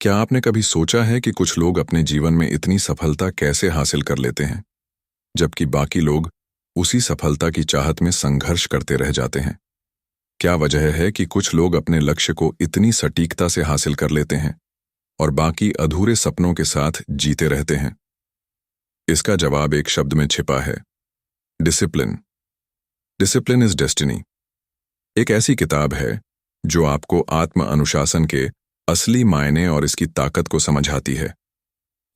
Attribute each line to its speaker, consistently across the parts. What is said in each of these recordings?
Speaker 1: क्या आपने कभी सोचा है कि कुछ लोग अपने जीवन में इतनी सफलता कैसे हासिल कर लेते हैं, जबकि बाकी लोग उसी सफलता की चाहत में संघर्ष करते रह जाते हैं? क्या वजह है कि कुछ लोग अपने लक्ष्य को इतनी सटीकता से हासिल कर लेते हैं और बाकी अधूरे सपनों के साथ जीते रहते हैं? इसका जवाब एक शब्द में छिपा है: डिसिप्लिन। डिसिप्लिन इज डेस्टिनी एक ऐसी किताब है जो आपको आत्म अनुशासन के असली मायने और इसकी ताकत को समझाती है।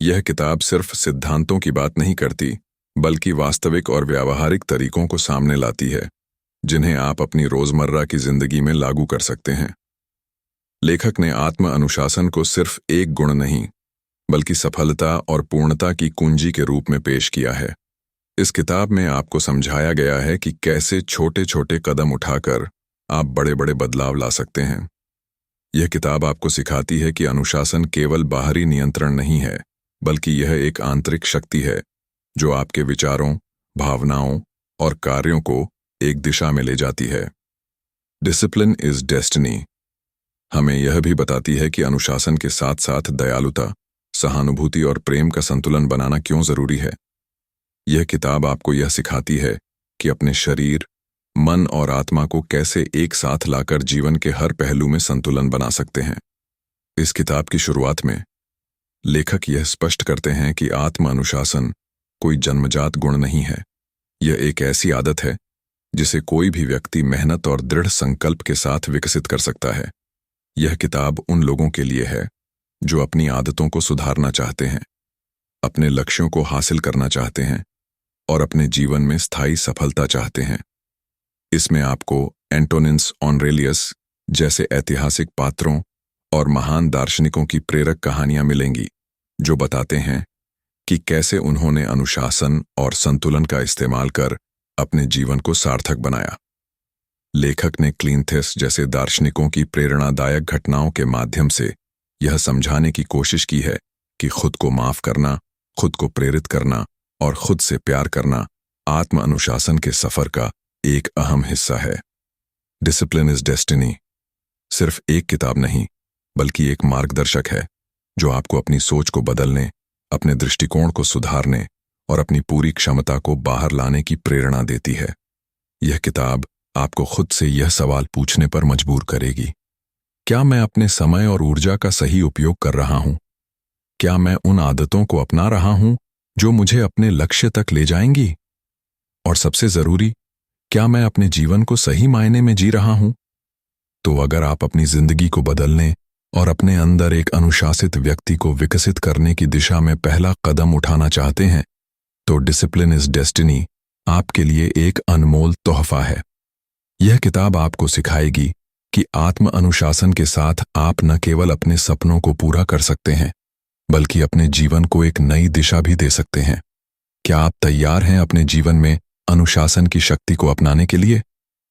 Speaker 1: यह किताब सिर्फ सिद्धांतों की बात नहीं करती, बल्कि वास्तविक और व्यावहारिक तरीकों को सामने लाती है, जिन्हें आप अपनी रोजमर्रा की जिंदगी में लागू कर सकते हैं। लेखक ने आत्म अनुशासन को सिर्फ एक गुण नहीं, बल्कि सफलता और पूर्णता की कुंजी के रूप में पेश किया है। इस किताब में आपको समझाया गया है कि कैसे छोटे छोटे कदम उठाकर आप बड़े बड़े बदलाव ला सकते हैं। यह किताब आपको सिखाती है कि अनुशासन केवल बाहरी नियंत्रण नहीं है, बल्कि यह एक आंतरिक शक्ति है जो आपके विचारों, भावनाओं और कार्यों को एक दिशा में ले जाती है। डिसिप्लिन इज डेस्टिनी हमें यह भी बताती है कि अनुशासन के साथ साथ दयालुता, सहानुभूति और प्रेम का संतुलन बनाना क्यों जरूरी है। यह किताब आपको यह सिखाती है कि अपने शरीर, मन और आत्मा को कैसे एक साथ लाकर जीवन के हर पहलू में संतुलन बना सकते हैं। इस किताब की शुरुआत में लेखक यह स्पष्ट करते हैं कि आत्म अनुशासन कोई जन्मजात गुण नहीं है। यह एक ऐसी आदत है जिसे कोई भी व्यक्ति मेहनत और दृढ़ संकल्प के साथ विकसित कर सकता है। यह किताब उन लोगों के लिए है जो अपनी आदतों को सुधारना चाहते हैं, अपने लक्ष्यों को हासिल करना चाहते हैं और अपने जीवन में स्थायी सफलता चाहते हैं। इसमें आपको एंटोनिनस ऑनरेलियस जैसे ऐतिहासिक पात्रों और महान दार्शनिकों की प्रेरक कहानियां मिलेंगी, जो बताते हैं कि कैसे उन्होंने अनुशासन और संतुलन का इस्तेमाल कर अपने जीवन को सार्थक बनाया। लेखक ने क्लिंथस जैसे दार्शनिकों की प्रेरणादायक घटनाओं के माध्यम से यह समझाने की कोशिश की है कि खुद को माफ करना, खुद को प्रेरित करना और खुद से प्यार करना आत्म अनुशासन के सफर का एक अहम हिस्सा है। डिसिप्लिन इज डेस्टिनी सिर्फ एक किताब नहीं, बल्कि एक मार्गदर्शक है जो आपको अपनी सोच को बदलने, अपने दृष्टिकोण को सुधारने और अपनी पूरी क्षमता को बाहर लाने की प्रेरणा देती है। यह किताब आपको खुद से यह सवाल पूछने पर मजबूर करेगी: क्या मैं अपने समय और ऊर्जा का सही उपयोग कर रहा हूं? क्या मैं उन आदतों को अपना रहा हूं जो मुझे अपने लक्ष्य तक ले जाएंगी? और सबसे जरूरी, क्या मैं अपने जीवन को सही मायने में जी रहा हूं? तो अगर आप अपनी जिंदगी को बदलने और अपने अंदर एक अनुशासित व्यक्ति को विकसित करने की दिशा में पहला कदम उठाना चाहते हैं, तो डिसिप्लिन इज डेस्टिनी आपके लिए एक अनमोल तोहफा है। यह किताब आपको सिखाएगी कि आत्म अनुशासन के साथ आप न केवल अपने सपनों को पूरा कर सकते हैं, बल्कि अपने जीवन को एक नई दिशा भी दे सकते हैं। क्या आप तैयार हैं अपने जीवन में अनुशासन की शक्ति को अपनाने के लिए?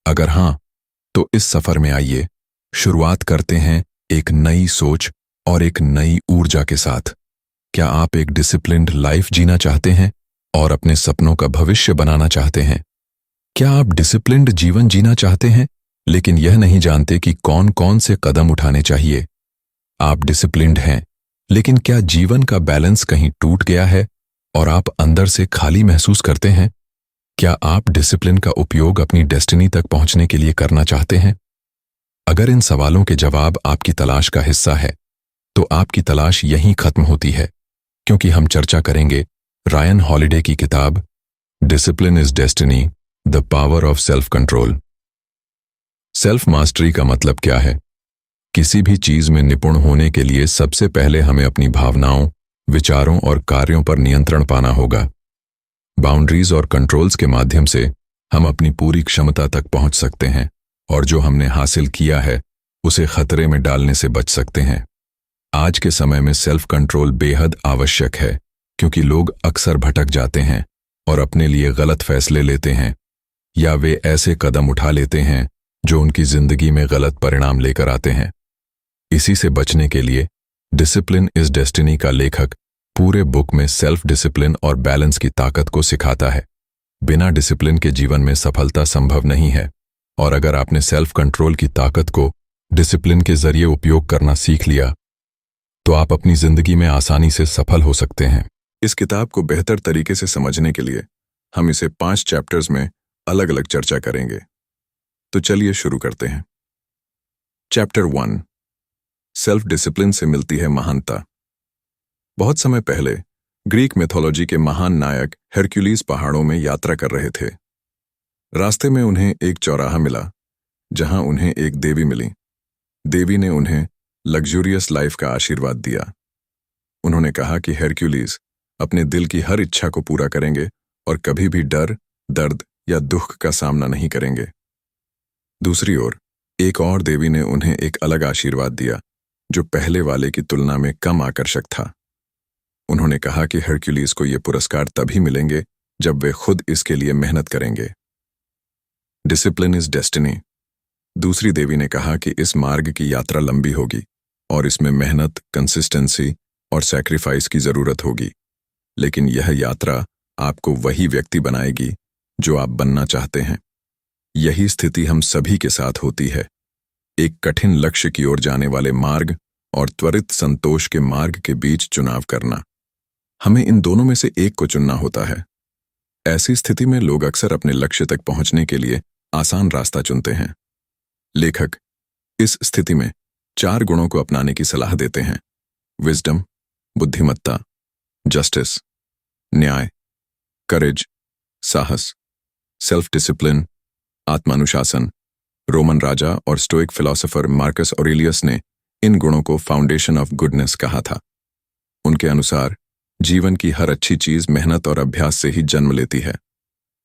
Speaker 1: अगर हां, तो इस सफर में आइए, शुरुआत करते हैं एक नई सोच और एक नई ऊर्जा के साथ। क्या आप एक डिसिप्लिन्ड लाइफ जीना चाहते हैं और अपने सपनों का भविष्य बनाना चाहते हैं? क्या आप डिसिप्लिन्ड जीवन जीना चाहते हैं, लेकिन यह नहीं जानते कि कौन कौन से कदम उठाने चाहिए? आप डिसिप्लिन्ड हैं, लेकिन क्या जीवन का बैलेंस कहीं टूट गया है और आप अंदर से खाली महसूस करते हैं? क्या आप डिसिप्लिन का उपयोग अपनी डेस्टिनी तक पहुंचने के लिए करना चाहते हैं? अगर इन सवालों के जवाब आपकी तलाश का हिस्सा है, तो आपकी तलाश यहीं खत्म होती है, क्योंकि हम चर्चा करेंगे रायन हॉलिडे की किताब discipline is destiny, the power of self control. Self mastery का मतलब क्या है? किसी भी चीज में निपुण होने के लिए सबसे पहले हमें अपनी भावनाओं, विचारों और कार्यों पर नियंत्रण पाना होगा। बाउंड्रीज और कंट्रोल्स के माध्यम से हम अपनी पूरी क्षमता तक पहुंच सकते हैं और जो हमने हासिल किया है उसे खतरे में डालने से बच सकते हैं। आज के समय में सेल्फ कंट्रोल बेहद आवश्यक है, क्योंकि लोग अक्सर भटक जाते हैं और अपने लिए गलत फैसले लेते हैं, या वे ऐसे कदम उठा लेते हैं जो उनकी जिंदगी में गलत परिणाम लेकर आते हैं। इसी से बचने के लिए डिसिप्लिन इज डेस्टिनी का लेखक पूरे बुक में सेल्फ डिसिप्लिन और बैलेंस की ताकत को सिखाता है। बिना डिसिप्लिन के जीवन में सफलता संभव नहीं है, और अगर आपने सेल्फ कंट्रोल की ताकत को डिसिप्लिन के जरिए उपयोग करना सीख लिया, तो आप अपनी जिंदगी में आसानी से सफल हो सकते हैं। इस किताब को बेहतर तरीके से समझने के लिए हम इसे 5 चैप्टर्स में अलग अलग चर्चा करेंगे। तो चलिए शुरू करते हैं। चैप्टर 1, सेल्फ डिसिप्लिन से मिलती है महानता। बहुत समय पहले ग्रीक मिथोलॉजी के महान नायक हेरक्युलिस पहाड़ों में यात्रा कर रहे थे। रास्ते में उन्हें एक चौराहा मिला जहां उन्हें एक देवी मिली। देवी ने उन्हें लग्जूरियस लाइफ का आशीर्वाद दिया। उन्होंने कहा कि हेरक्युलिस अपने दिल की हर इच्छा को पूरा करेंगे और कभी भी डर, दर्द या दुख का सामना नहीं करेंगे। दूसरी ओर एक और देवी ने उन्हें एक अलग आशीर्वाद दिया जो पहले वाले की तुलना में कम आकर्षक था। उन्होंने कहा कि हेरक्युलिस को ये पुरस्कार तभी मिलेंगे जब वे खुद इसके लिए मेहनत करेंगे। Discipline is destiny. दूसरी देवी ने कहा कि इस मार्ग की यात्रा लंबी होगी और इसमें मेहनत, कंसिस्टेंसी और सैक्रिफाइस की जरूरत होगी, लेकिन यह यात्रा आपको वही व्यक्ति बनाएगी जो आप बनना चाहते हैं। यही स्थिति हम सभी के साथ होती है, एक कठिन लक्ष्य की ओर जाने वाले मार्ग और त्वरित संतोष के मार्ग के बीच चुनाव करना। हमें इन दोनों में से एक को चुनना होता है। ऐसी स्थिति में लोग अक्सर अपने लक्ष्य तक पहुंचने के लिए आसान रास्ता चुनते हैं। लेखक इस स्थिति में 4 गुणों को अपनाने की सलाह देते हैं: विजडम, बुद्धिमत्ता, जस्टिस, न्याय, करेज, साहस, सेल्फ डिसिप्लिन, आत्मानुशासन। रोमन राजा और स्टोइक फिलोसोफर मार्कस ऑरेलियस ने इन गुणों को फाउंडेशन ऑफ गुडनेस कहा था। उनके अनुसार जीवन की हर अच्छी चीज मेहनत और अभ्यास से ही जन्म लेती है।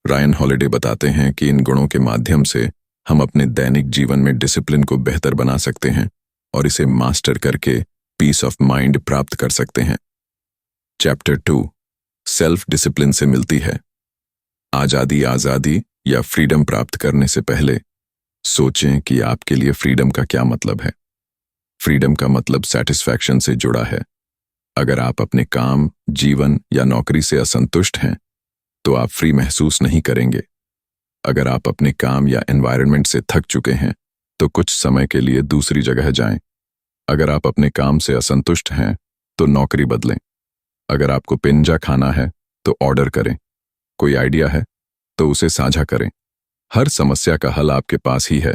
Speaker 1: रायन हॉलिडे बताते हैं कि इन गुणों के माध्यम से हम अपने दैनिक जीवन में डिसिप्लिन को बेहतर बना सकते हैं और इसे मास्टर करके पीस ऑफ माइंड प्राप्त कर सकते हैं। चैप्टर 2, सेल्फ डिसिप्लिन से मिलती है। आजादी या फ्रीडम प्राप्त करने से पहले सोचें कि आपके लिए फ्रीडम का क्या मतलब है। फ्रीडम का मतलब सेटिस्फैक्शन से जुड़ा है। अगर आप अपने काम, जीवन या नौकरी से असंतुष्ट हैं तो आप फ्री महसूस नहीं करेंगे। अगर आप अपने काम या एनवायरनमेंट से थक चुके हैं तो कुछ समय के लिए दूसरी जगह जाएं। अगर आप अपने काम से असंतुष्ट हैं तो नौकरी बदलें। अगर आपको पिंजा खाना है तो ऑर्डर करें। कोई आइडिया है तो उसे साझा करें। हर समस्या का हल आपके पास ही है,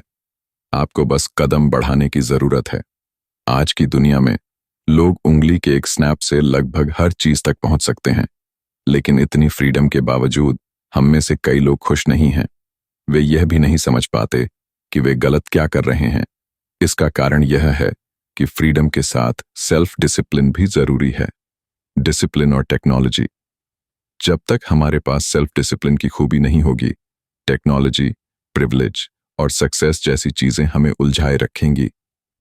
Speaker 1: आपको बस कदम बढ़ाने की जरूरत है। आज की दुनिया में लोग उंगली के एक स्नैप से लगभग हर चीज तक पहुंच सकते हैं, लेकिन इतनी फ्रीडम के बावजूद हम में से कई लोग खुश नहीं हैं। वे यह भी नहीं समझ पाते कि वे गलत क्या कर रहे हैं। इसका कारण यह है कि फ्रीडम के साथ सेल्फ डिसिप्लिन भी जरूरी है। डिसिप्लिन और टेक्नोलॉजी। जब तक हमारे पास सेल्फ डिसिप्लिन की खूबी नहीं होगी, टेक्नोलॉजी, प्रिविलेज और सक्सेस जैसी चीजें हमें उलझाए रखेंगी,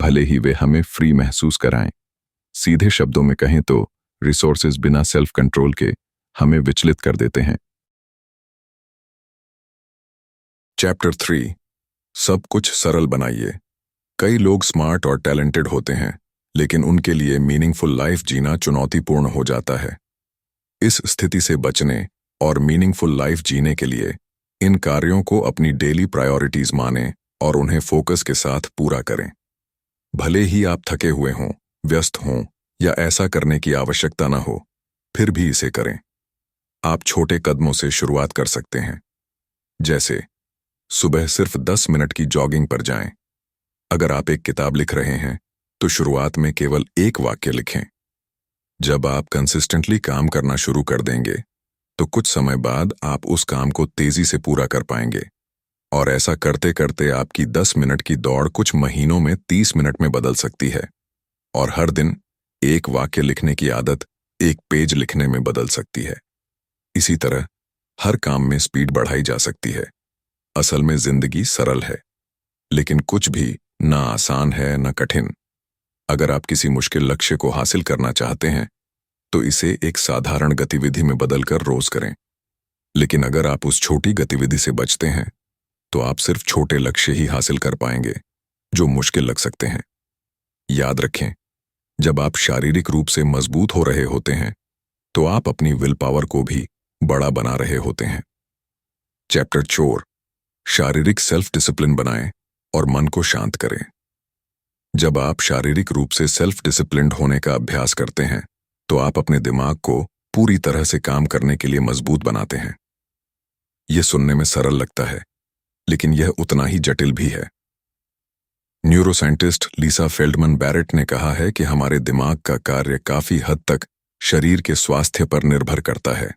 Speaker 1: भले ही वे हमें फ्री महसूस कराएं। सीधे शब्दों में कहें तो रिसोर्सेज बिना सेल्फ कंट्रोल के हमें विचलित कर देते हैं। चैप्टर 3, सब कुछ सरल बनाइए। कई लोग स्मार्ट और टैलेंटेड होते हैं, लेकिन उनके लिए मीनिंगफुल लाइफ जीना चुनौतीपूर्ण हो जाता है। इस स्थिति से बचने और मीनिंगफुल लाइफ जीने के लिए इन कार्यों को अपनी डेली प्रायोरिटीज मानें और उन्हें फोकस के साथ पूरा करें। भले ही आप थके हुए हों, व्यस्त हों या ऐसा करने की आवश्यकता न हो, फिर भी इसे करें। आप छोटे कदमों से शुरुआत कर सकते हैं, जैसे सुबह सिर्फ 10 मिनट की जॉगिंग पर जाएं। अगर आप एक किताब लिख रहे हैं तो शुरुआत में केवल एक वाक्य लिखें। जब आप कंसिस्टेंटली काम करना शुरू कर देंगे तो कुछ समय बाद आप उस काम को तेजी से पूरा कर पाएंगे, और ऐसा करते करते आपकी 10 मिनट की दौड़ कुछ महीनों में 30 मिनट में बदल सकती है, और हर दिन एक वाक्य लिखने की आदत एक पेज लिखने में बदल सकती है। इसी तरह हर काम में स्पीड बढ़ाई जा सकती है। असल में जिंदगी सरल है, लेकिन कुछ भी ना आसान है ना कठिन। अगर आप किसी मुश्किल लक्ष्य को हासिल करना चाहते हैं तो इसे एक साधारण गतिविधि में बदलकर रोज करें। लेकिन अगर आप उस छोटी गतिविधि से बचते हैं तो आप सिर्फ छोटे लक्ष्य ही हासिल कर पाएंगे जो मुश्किल लग सकते हैं। याद रखें, जब आप शारीरिक रूप से मजबूत हो रहे होते हैं तो आप अपनी विल पावर को भी बड़ा बना रहे होते हैं। चैप्टर 4, शारीरिक सेल्फ डिसिप्लिन बनाएं और मन को शांत करें। जब आप शारीरिक रूप से सेल्फ डिसिप्लिन्ड होने का अभ्यास करते हैं तो आप अपने दिमाग को पूरी तरह से काम करने के लिए मजबूत बनाते हैं। यह सुनने में सरल लगता है, लेकिन यह उतना ही जटिल भी है। न्यूरोसाइंटिस्ट लीसा फेल्डमैन बैरेट ने कहा है कि हमारे दिमाग का कार्य काफी हद तक शरीर के स्वास्थ्य पर निर्भर करता है।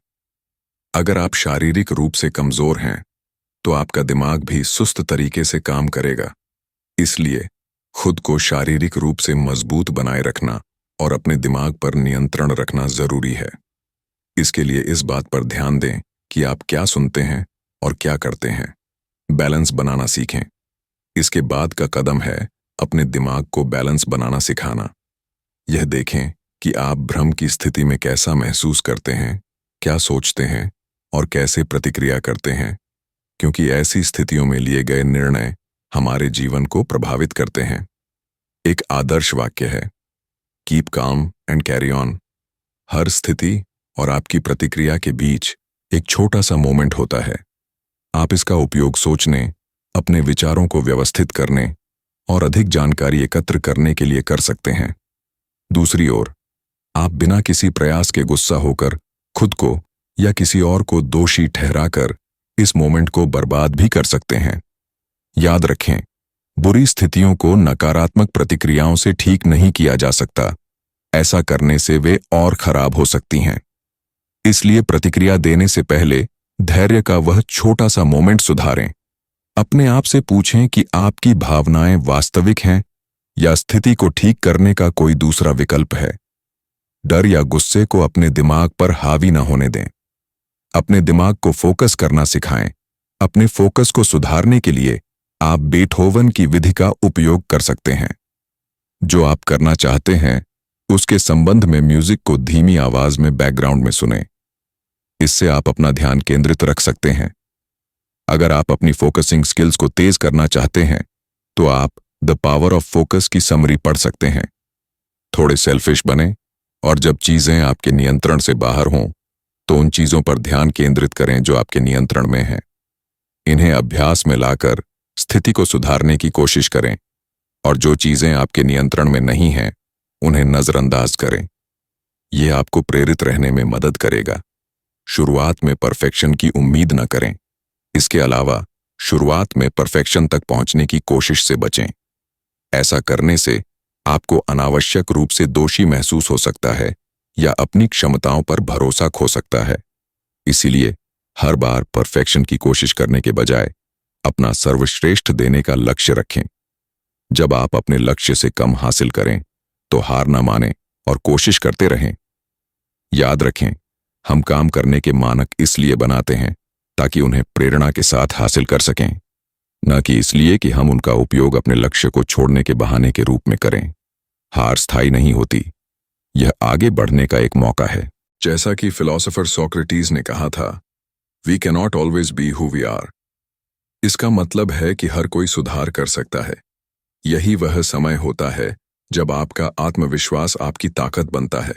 Speaker 1: अगर आप शारीरिक रूप से कमजोर हैं तो आपका दिमाग भी सुस्त तरीके से काम करेगा। इसलिए खुद को शारीरिक रूप से मजबूत बनाए रखना और अपने दिमाग पर नियंत्रण रखना जरूरी है। इसके लिए इस बात पर ध्यान दें कि आप क्या सुनते हैं और क्या करते हैं। बैलेंस बनाना सीखें। इसके बाद का कदम है अपने दिमाग को बैलेंस बनाना सिखाना। यह देखें कि आप भ्रम की स्थिति में कैसा महसूस करते हैं, क्या सोचते हैं और कैसे प्रतिक्रिया करते हैं, क्योंकि ऐसी स्थितियों में लिए गए निर्णय हमारे जीवन को प्रभावित करते हैं। एक आदर्श वाक्य है, keep calm and carry on. हर स्थिति और आपकी प्रतिक्रिया के बीच एक छोटा सा मोमेंट होता है। आप इसका उपयोग सोचने, अपने विचारों को व्यवस्थित करने और अधिक जानकारी एकत्र करने के लिए कर सकते हैं। दूसरी ओर, आप बिना किसी प्रयास के गुस्सा होकर खुद को या किसी और को दोषी ठहराकर इस मोमेंट को बर्बाद भी कर सकते हैं। याद रखें, बुरी स्थितियों को नकारात्मक प्रतिक्रियाओं से ठीक नहीं किया जा सकता। ऐसा करने से वे और खराब हो सकती हैं। इसलिए प्रतिक्रिया देने से पहले धैर्य का वह छोटा सा मोमेंट सुधारें। अपने आप से पूछें कि आपकी भावनाएं वास्तविक हैं या स्थिति को ठीक करने का कोई दूसरा विकल्प है। डर या गुस्से को अपने दिमाग पर हावी न होने दें। अपने दिमाग को फोकस करना सिखाएं। अपने फोकस को सुधारने के लिए आप बेथोवन की विधि का उपयोग कर सकते हैं। जो आप करना चाहते हैं उसके संबंध में म्यूजिक को धीमी आवाज में बैकग्राउंड में सुनें। इससे आप अपना ध्यान केंद्रित रख सकते हैं। अगर आप अपनी फोकसिंग स्किल्स को तेज करना चाहते हैं तो आप द पावर ऑफ फोकस की समरी पढ़ सकते हैं। थोड़े सेल्फिश बने और जब चीजें आपके नियंत्रण से बाहर हों तो उन चीजों पर ध्यान केंद्रित करें जो आपके नियंत्रण में हैं। इन्हें अभ्यास में लाकर स्थिति को सुधारने की कोशिश करें और जो चीजें आपके नियंत्रण में नहीं हैं उन्हें नजरअंदाज करें। यह आपको प्रेरित रहने में मदद करेगा। शुरुआत में परफेक्शन की उम्मीद न करें। इसके अलावा शुरुआत में परफेक्शन तक पहुंचने की कोशिश से बचें। ऐसा करने से आपको अनावश्यक रूप से दोषी महसूस हो सकता है या अपनी क्षमताओं पर भरोसा खो सकता है। इसीलिए हर बार परफेक्शन की कोशिश करने के बजाय अपना सर्वश्रेष्ठ देने का लक्ष्य रखें। जब आप अपने लक्ष्य से कम हासिल करें तो हार न मानें और कोशिश करते रहें। याद रखें, हम काम करने के मानक इसलिए बनाते हैं ताकि उन्हें प्रेरणा के साथ हासिल कर सकें, न कि इसलिए कि हम उनका उपयोग अपने लक्ष्य को छोड़ने के बहाने के रूप में करें। हार स्थायी नहीं होती, यह आगे बढ़ने का एक मौका है। जैसा कि फिलोसोफर सोक्रेटिस ने कहा था, we can not always be who we are. इसका मतलब है कि हर कोई सुधार कर सकता है। यही वह समय होता है जब आपका आत्मविश्वास आपकी ताकत बनता है।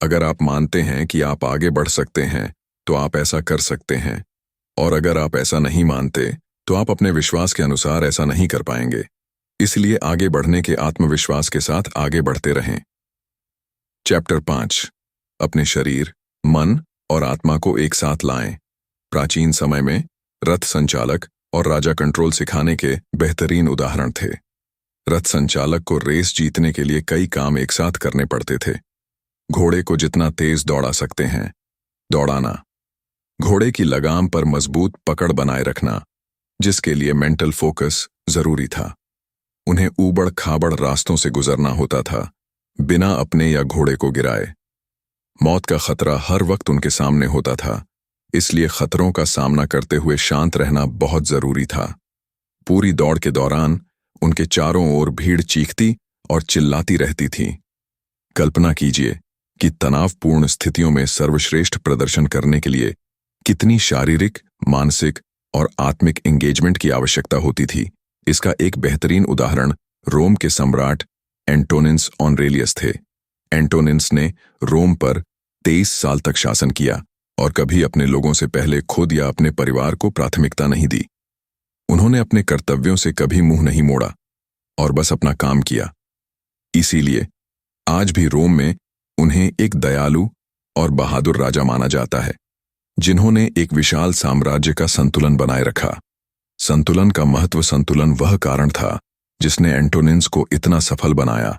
Speaker 1: अगर आप मानते हैं कि आप आगे बढ़ सकते हैं तो आप ऐसा कर सकते हैं, और अगर आप ऐसा नहीं मानते तो आप अपने विश्वास के अनुसार ऐसा नहीं कर पाएंगे। इसलिए आगे बढ़ने के आत्मविश्वास के साथ आगे बढ़ते रहें। चैप्टर 5, अपने शरीर, मन और आत्मा को एक साथ लाएं। प्राचीन समय में रथ संचालक और राजा कंट्रोल सिखाने के बेहतरीन उदाहरण थे। रथ संचालक को रेस जीतने के लिए कई काम एक साथ करने पड़ते थे। घोड़े को जितना तेज दौड़ा सकते हैं दौड़ाना, घोड़े की लगाम पर मजबूत पकड़ बनाए रखना, जिसके लिए मेंटल फोकस जरूरी था। उन्हें ऊबड़ खाबड़ रास्तों से गुजरना होता था बिना अपने या घोड़े को गिराए। मौत का खतरा हर वक्त उनके सामने होता था, इसलिए खतरों का सामना करते हुए शांत रहना बहुत जरूरी था। पूरी दौड़ के दौरान उनके चारों ओर भीड़ चीखती और चिल्लाती रहती थी। कल्पना कीजिए कि तनावपूर्ण स्थितियों में सर्वश्रेष्ठ प्रदर्शन करने के लिए कितनी शारीरिक, मानसिक और आत्मिक एंगेजमेंट की आवश्यकता होती थी। इसका एक बेहतरीन उदाहरण रोम के सम्राट एंटोनिनस ऑनरेलियस थे। एंटोनिनस ने रोम पर 23 साल तक शासन किया और कभी अपने लोगों से पहले खुद या अपने परिवार को प्राथमिकता नहीं दी। उन्होंने अपने कर्तव्यों से कभी मुंह नहीं मोड़ा और बस अपना काम किया। इसीलिए आज भी रोम में उन्हें एक दयालु और बहादुर राजा माना जाता है, जिन्होंने एक विशाल साम्राज्य का संतुलन बनाए रखा। संतुलन का महत्व, संतुलन वह कारण था जिसने एंटोनिन्स को इतना सफल बनाया।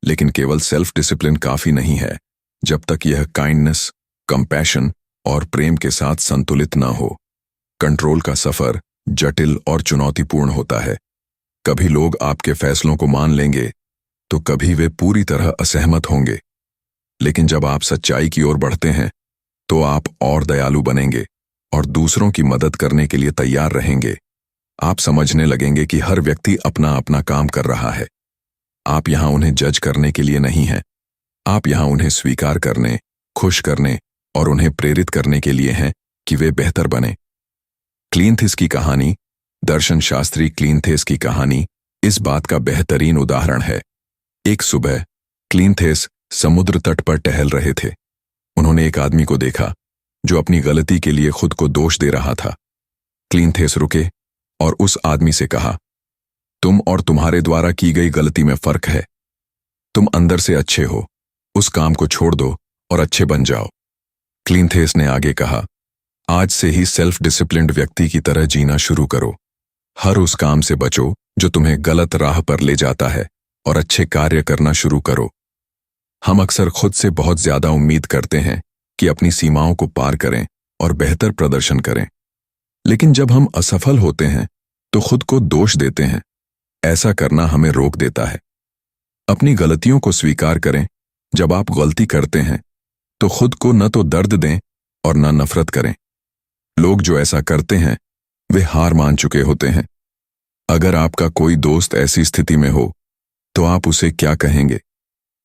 Speaker 1: लेकिन केवल सेल्फ डिसिप्लिन काफी नहीं है जब तक यह काइंडनेस, कंपैशन और प्रेम के साथ संतुलित न हो। कंट्रोल का सफर जटिल और चुनौतीपूर्ण होता है। कभी लोग आपके फैसलों को मान लेंगे तो कभी वे पूरी तरह असहमत होंगे। लेकिन जब आप सच्चाई की ओर बढ़ते हैं तो आप और दयालु बनेंगे और दूसरों की मदद करने के लिए तैयार रहेंगे। आप समझने लगेंगे कि हर व्यक्ति अपना अपना काम कर रहा है। आप यहां उन्हें जज करने के लिए नहीं हैं। आप यहां उन्हें स्वीकार करने, खुश करने और उन्हें प्रेरित करने के लिए हैं कि वे बेहतर बने। क्लीनथिस की कहानी, दर्शन शास्त्री क्लीनथेस की कहानी इस बात का बेहतरीन उदाहरण है। एक सुबह क्लीनथेस समुद्र तट पर टहल रहे थे। उन्होंने एक आदमी को देखा जो अपनी गलती के लिए खुद को दोष दे रहा था। क्लीनथेस रुके और उस आदमी से कहा, तुम और तुम्हारे द्वारा की गई गलती में फर्क है। तुम अंदर से अच्छे हो, उस काम को छोड़ दो और अच्छे बन जाओ। क्लीनथेस ने आगे कहा, आज से ही सेल्फ डिसिप्लिन्ड व्यक्ति की तरह जीना शुरू करो। हर उस काम से बचो जो तुम्हें गलत राह पर ले जाता है और अच्छे कार्य करना शुरू करो। हम अक्सर खुद से बहुत ज्यादा उम्मीद करते हैं कि अपनी सीमाओं को पार करें और बेहतर प्रदर्शन करें। लेकिन जब हम असफल होते हैं तो खुद को दोष देते हैं। ऐसा करना हमें रोक देता है। अपनी गलतियों को स्वीकार करें। जब आप गलती करते हैं तो खुद को न तो दर्द दें और न नफरत करें। लोग जो ऐसा करते हैं वे हार मान चुके होते हैं। अगर आपका कोई दोस्त ऐसी स्थिति में हो तो आप उसे क्या कहेंगे?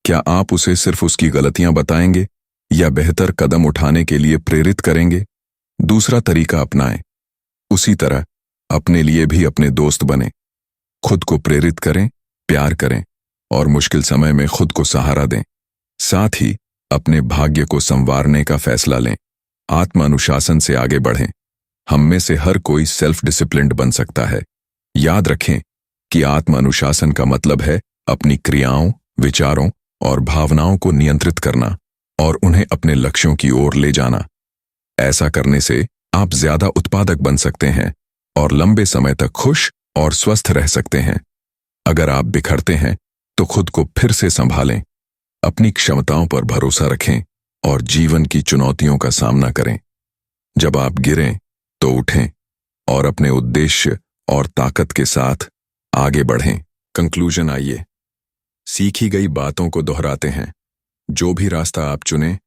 Speaker 1: क्या आप उसे सिर्फ उसकी गलतियां बताएंगे या बेहतर कदम उठाने के लिए प्रेरित करेंगे? दूसरा तरीका अपनाएं। उसी तरह अपने लिए भी अपने दोस्त बने। खुद को प्रेरित करें, प्यार करें और मुश्किल समय में खुद को सहारा दें। साथ ही अपने भाग्य को संवारने का फैसला लें। आत्म अनुशासन से आगे बढ़ें। हम में से हर कोई सेल्फ डिसिप्लिन्ड बन सकता है। याद रखें कि आत्म अनुशासन का मतलब है अपनी क्रियाओं, विचारों और भावनाओं को नियंत्रित करना और उन्हें अपने लक्ष्यों की ओर ले जाना। ऐसा करने से आप ज्यादा उत्पादक बन सकते हैं और लंबे समय तक खुश और स्वस्थ रह सकते हैं। अगर आप बिखरते हैं तो खुद को फिर से संभालें, अपनी क्षमताओं पर भरोसा रखें और जीवन की चुनौतियों का सामना करें। जब आप गिरें तो उठें और अपने उद्देश्य और ताकत के साथ आगे बढ़ें। कंक्लूजन आइए, सीखी गई बातों को दोहराते हैं। जो भी रास्ता आप चुनें,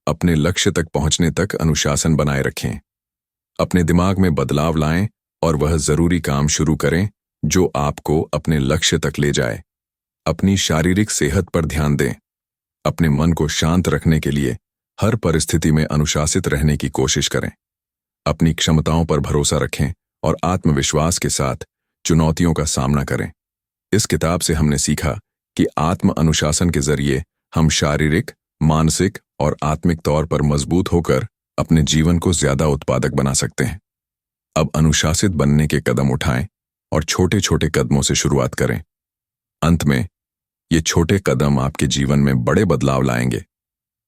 Speaker 1: अपने लक्ष्य तक पहुंचने तक अनुशासन बनाए रखें। अपने दिमाग में बदलाव लाएं और वह जरूरी काम शुरू करें जो आपको अपने लक्ष्य तक ले जाए। अपनी शारीरिक सेहत पर ध्यान दें। अपने मन को शांत रखने के लिए हर परिस्थिति में अनुशासित रहने की कोशिश करें। अपनी क्षमताओं पर भरोसा रखें और आत्मविश्वास के साथ चुनौतियों का सामना करें। इस किताब से हमने सीखा कि आत्म अनुशासन के जरिए हम शारीरिक, मानसिक और आत्मिक तौर पर मजबूत होकर अपने जीवन को ज्यादा उत्पादक बना सकते हैं। अब अनुशासित बनने के कदम उठाएं और छोटे छोटे कदमों से शुरुआत करें। अंत में ये छोटे कदम आपके जीवन में बड़े बदलाव लाएंगे।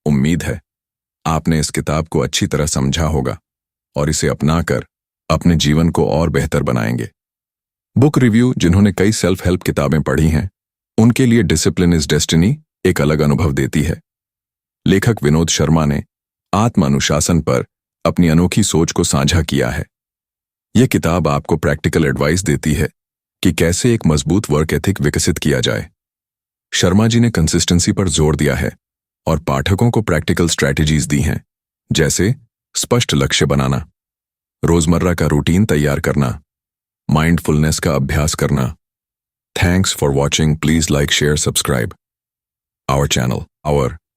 Speaker 1: उम्मीद है आपने इस किताब को अच्छी तरह समझा होगा और इसे अपनाकर अपने जीवन को और बेहतर बनाएंगे। बुक रिव्यू जिन्होंने कई सेल्फ हेल्प किताबें पढ़ी हैं, उनके लिए डिसिप्लिन इज डेस्टिनी एक अलग अनुभव देती है। लेखक विनोद शर्मा ने आत्म अनुशासन पर अपनी अनोखी सोच को साझा किया है। यह किताब आपको प्रैक्टिकल एडवाइस देती है कि कैसे एक मजबूत वर्क एथिक विकसित किया जाए। शर्मा जी ने कंसिस्टेंसी पर जोर दिया है और पाठकों को प्रैक्टिकल स्ट्रैटेजीज दी हैं, जैसे स्पष्ट लक्ष्य बनाना, रोजमर्रा का रूटीन तैयार करना, माइंडफुलनेस का अभ्यास करना। Thanks for watching. Please like, share, subscribe our channel, our